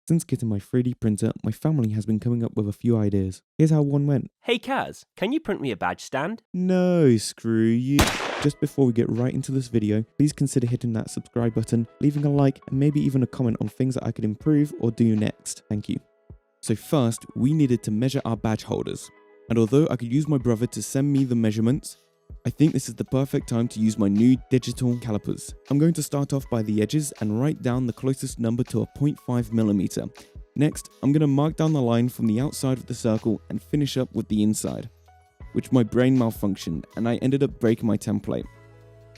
Since getting my 3D printer, my family has been coming up with a few ideas. Here's how one went. Hey Kaz, can you print me a badge stand? No, screw you. Just before we get right into this video, please consider hitting that subscribe button, leaving a like, and maybe even a comment on things that I could improve or do next. Thank you. So first, we needed to measure our badge holders. And although I could use my brother to send me the measurements, I think this is the perfect time to use my new digital calipers. I'm going to start off by the edges and write down the closest number to a 0.5mm. Next, I'm going to mark down the line from the outside of the circle and finish up with the inside, which my brain malfunctioned and I ended up breaking my template.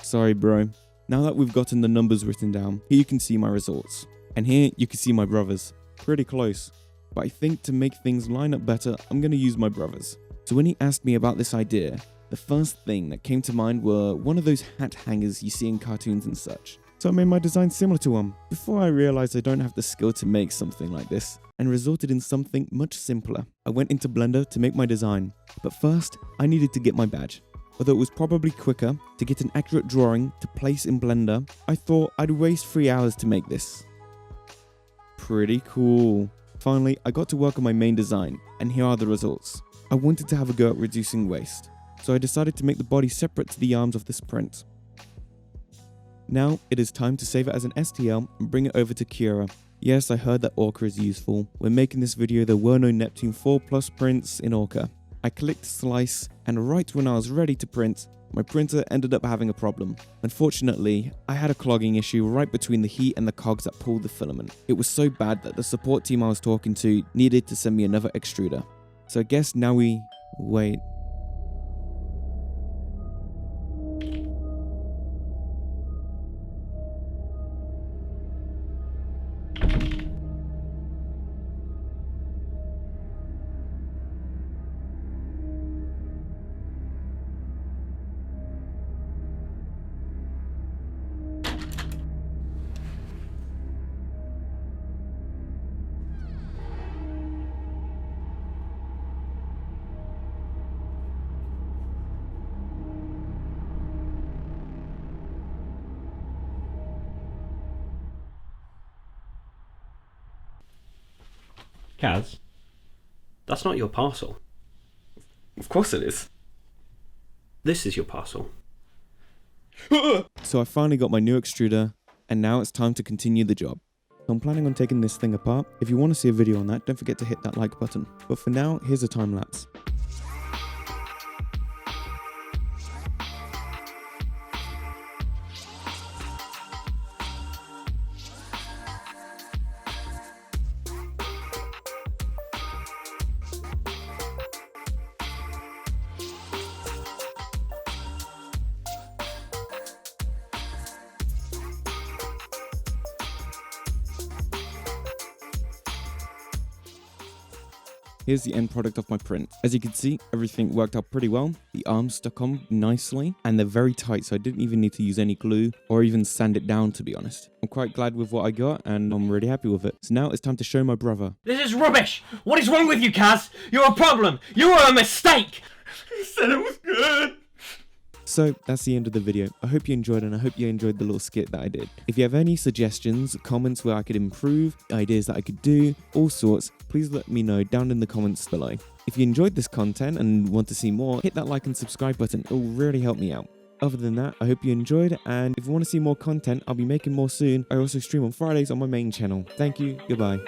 Sorry bro. Now that we've gotten the numbers written down, here you can see my results. And here you can see my brother's. Pretty close. But I think to make things line up better, I'm going to use my brother's. So when he asked me about this idea, the first thing that came to mind were one of those hat hangers you see in cartoons and such. So I made my design similar to one, before I realized I don't have the skill to make something like this, and resulted in something much simpler. I went into Blender to make my design, but first I needed to get my badge. Although it was probably quicker to get an accurate drawing to place in Blender, I thought I'd waste 3 hours to make this. Pretty cool. Finally, I got to work on my main design, and here are the results. I wanted to have a go at reducing waste, so I decided to make the body separate to the arms of this print. Now it is time to save it as an STL and bring it over to Cura. Yes, I heard that Orca is useful. When making this video there were no Neptune 4 Plus prints in Orca. I clicked slice and right when I was ready to print, my printer ended up having a problem. Unfortunately, I had a clogging issue right between the heat and the cogs that pulled the filament. It was so bad that the support team I was talking to needed to send me another extruder. So I guess now we wait. Kaz, that's not your parcel. Of course it is. This is your parcel. So I finally got my new extruder, and now it's time to continue the job. I'm planning on taking this thing apart. If you want to see a video on that, don't forget to hit that like button. But for now, here's a time lapse. Here's the end product of my print. As you can see, everything worked out pretty well. The arms stuck on nicely, and they're very tight, so I didn't even need to use any glue or even sand it down, to be honest. I'm quite glad with what I got, and I'm really happy with it. So now it's time to show my brother. This is rubbish! What is wrong with you, Kaz? You're a problem! You are a mistake! He said it was good! So that's the end of the video. I hope you enjoyed, and I hope you enjoyed the little skit that I did. If you have any suggestions, comments where I could improve, ideas that I could do, all sorts, please let me know down in the comments below. If you enjoyed this content and want to see more, hit that like and subscribe button. It will really help me out. Other than that, I hope you enjoyed, and if you want to see more content, I'll be making more soon. I also stream on Fridays on my main channel. Thank you, goodbye.